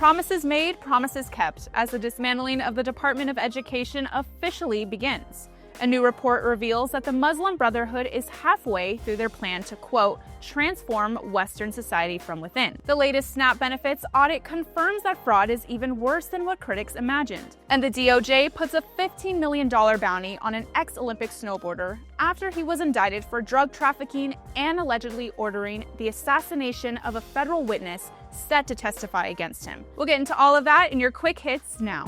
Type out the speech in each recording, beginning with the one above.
Promises made, promises kept, as the dismantling of the Department of Education officially begins. A new report reveals that the Muslim Brotherhood is halfway through their plan to, quote, transform Western society from within. The latest SNAP benefits audit confirms that fraud is even worse than what critics imagined. And the DOJ puts a $15 million bounty on an ex-Olympic snowboarder after he was indicted for drug trafficking and allegedly ordering the assassination of a federal witness set to testify against him. We'll get into all of that in your quick hits now.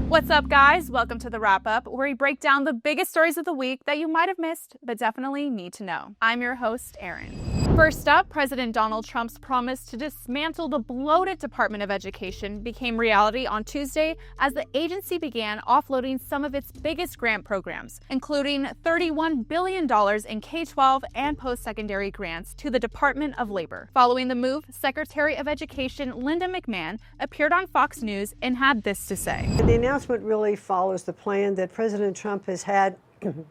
What's up, guys? Welcome to the wrap-up, where we break down the biggest stories of the week that you might have missed, but definitely need to know. I'm your host, Erin. First up, President Donald Trump's promise to dismantle the bloated Department of Education became reality on Tuesday as the agency began offloading some of its biggest grant programs, including $31 billion in K-12 and post-secondary grants to the Department of Labor. Following the move, Secretary of Education Linda McMahon appeared on Fox News and had this to say. The announcement really follows the plan that President Trump has had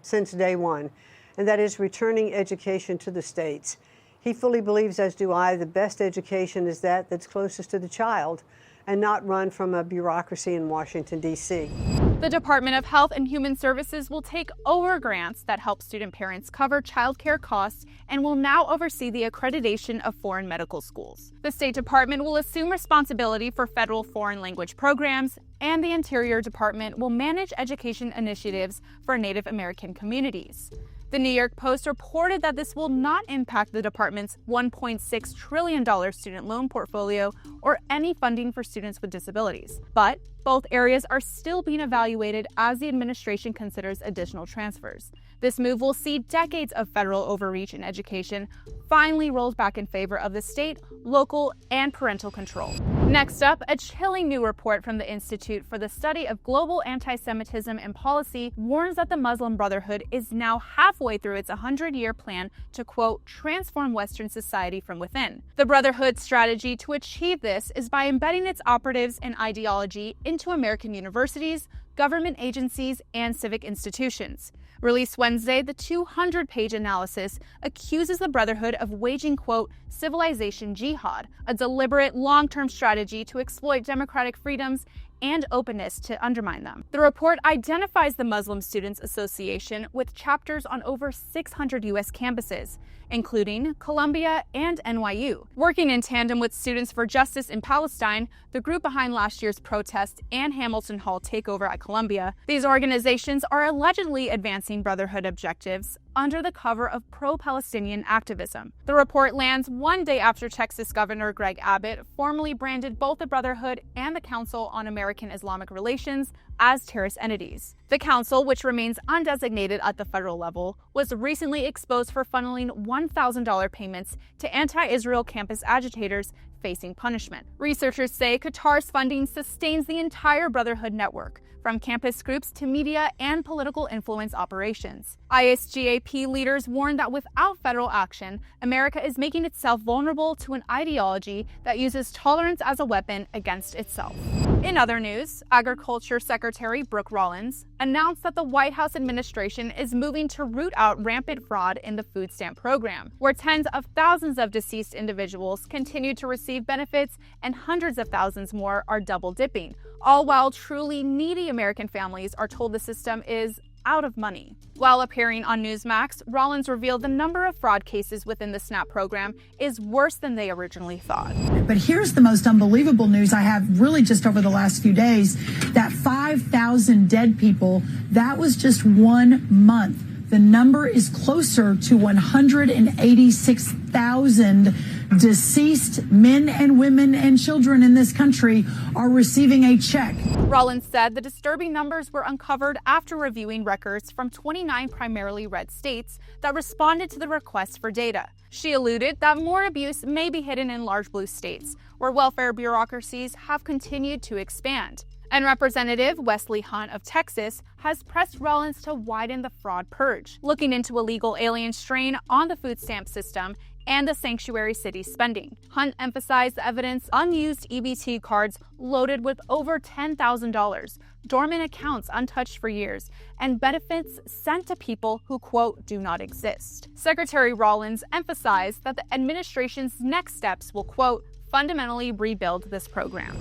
since day one, and that is returning education to the states. He fully believes, as do I, the best education is that's closest to the child and not run from a bureaucracy in Washington, D.C. The Department of Health and Human Services will take over grants that help student parents cover childcare costs and will now oversee the accreditation of foreign medical schools. The State Department will assume responsibility for federal foreign language programs, and the Interior Department will manage education initiatives for Native American communities. The New York Post reported that this will not impact the department's $1.6 trillion student loan portfolio or any funding for students with disabilities. But both areas are still being evaluated as the administration considers additional transfers. This move will see decades of federal overreach in education finally rolled back in favor of the state, local, and parental control. Next up, a chilling new report from the Institute for the Study of Global Anti-Semitism and Policy warns that the Muslim Brotherhood is now halfway through its 100-year plan to, quote, transform Western society from within. The Brotherhood's strategy to achieve this is by embedding its operatives and ideology into American universities, government agencies, and civic institutions. Released Wednesday, the 200-page analysis accuses the Brotherhood of waging, quote, civilization jihad, a deliberate long-term strategy to exploit democratic freedoms and openness to undermine them. The report identifies the Muslim Students Association with chapters on over 600 U.S. campuses, including Columbia and NYU. Working in tandem with Students for Justice in Palestine, the group behind last year's protest and Hamilton Hall takeover at Columbia, these organizations are allegedly advancing Brotherhood objectives under the cover of pro-Palestinian activism. The report lands one day after Texas Governor Greg Abbott formally branded both the Brotherhood and the Council on American Islamic Relations as terrorist entities. The council, which remains undesignated at the federal level, was recently exposed for funneling $1,000 payments to anti-Israel campus agitators facing punishment. Researchers say Qatar's funding sustains the entire Brotherhood network, from campus groups to media and political influence operations. ISGAP leaders warn that without federal action, America is making itself vulnerable to an ideology that uses tolerance as a weapon against itself. In other news, Agriculture Secretary Brooke Rollins announced that the White House administration is moving to root out rampant fraud in the food stamp program, where tens of thousands of deceased individuals continue to receive benefits and hundreds of thousands more are double dipping, all while truly needy American families are told the system is out of money. While appearing on Newsmax, Rollins revealed the number of fraud cases within the SNAP program is worse than they originally thought. But here's the most unbelievable news I have really just over the last few days, that 5,000 dead people, that was just 1 month. The number is closer to 186,000 deceased men and women and children in this country are receiving a check. Rollins said the disturbing numbers were uncovered after reviewing records from 29 primarily red states that responded to the request for data. She alluded that more abuse may be hidden in large blue states, where welfare bureaucracies have continued to expand. And Representative Wesley Hunt of Texas has pressed Rollins to widen the fraud purge, looking into illegal alien strain on the food stamp system and the sanctuary city spending. Hunt emphasized the evidence unused EBT cards loaded with over $10,000, dormant accounts untouched for years, and benefits sent to people who, quote, do not exist. Secretary Rollins emphasized that the administration's next steps will, quote, fundamentally rebuild this program.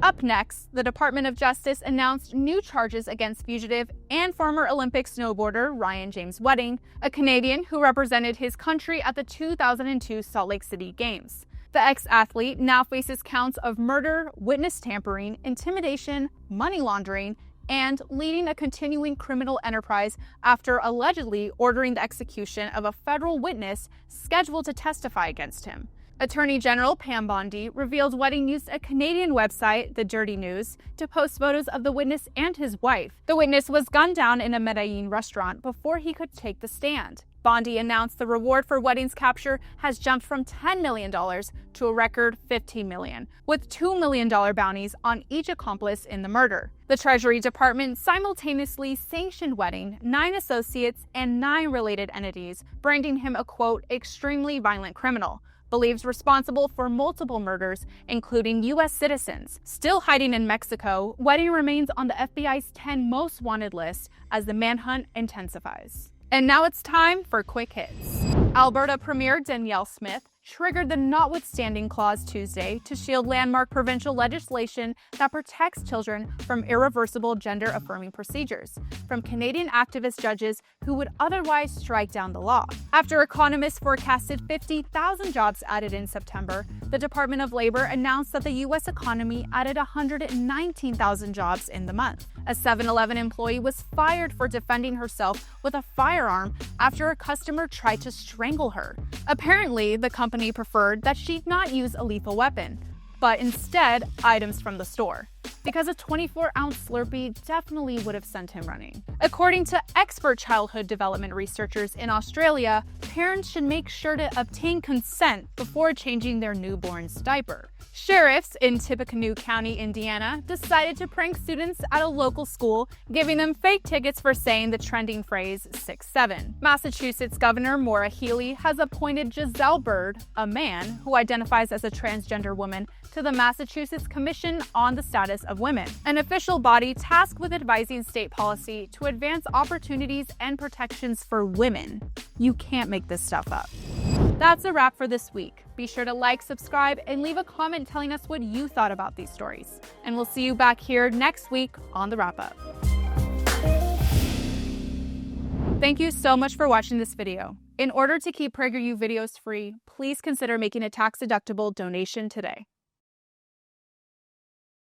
Up next, the Department of Justice announced new charges against fugitive and former Olympic snowboarder Ryan James Wedding, a Canadian who represented his country at the 2002 Salt Lake City Games. The ex-athlete now faces counts of murder, witness tampering, intimidation, money laundering, and leading a continuing criminal enterprise after allegedly ordering the execution of a federal witness scheduled to testify against him. Attorney General Pam Bondi revealed Wedding used a Canadian website, The Dirty News, to post photos of the witness and his wife. The witness was gunned down in a Medellin restaurant before he could take the stand. Bondi announced the reward for Wedding's capture has jumped from $10 million to a record $15 million, with $2 million bounties on each accomplice in the murder. The Treasury Department simultaneously sanctioned Wedding, 9 associates, and 9 related entities, branding him a, quote, extremely violent criminal. Believes responsible for multiple murders, including U.S. citizens. Still hiding in Mexico, Wedding remains on the FBI's 10 most wanted list as the manhunt intensifies. And now it's time for Quick Hits. Alberta Premier Danielle Smith triggered the Notwithstanding Clause Tuesday to shield landmark provincial legislation that protects children from irreversible gender-affirming procedures from Canadian activist judges who would otherwise strike down the law. After economists forecasted 50,000 jobs added in September, the Department of Labor announced that the U.S. economy added 119,000 jobs in the month. A 7-Eleven employee was fired for defending herself with a firearm after a customer tried to strangle her. Apparently, the company preferred that she not use a lethal weapon, but instead items from the store, because a 24-ounce Slurpee definitely would have sent him running. According to expert childhood development researchers in Australia, parents should make sure to obtain consent before changing their newborn's diaper. Sheriffs in Tippecanoe County, Indiana, decided to prank students at a local school, giving them fake tickets for saying the trending phrase 6'7". Massachusetts Governor Maura Healey has appointed Giselle Bird, a man who identifies as a transgender woman, to the Massachusetts Commission on the Status of Women, an official body tasked with advising state policy to advance opportunities and protections for women. You can't make this stuff up. That's a wrap for this week. Be sure to like, subscribe, and leave a comment telling us what you thought about these stories. And we'll see you back here next week on The Wrap Up. Thank you so much for watching this video. In order to keep PragerU videos free, please consider making a tax-deductible donation today.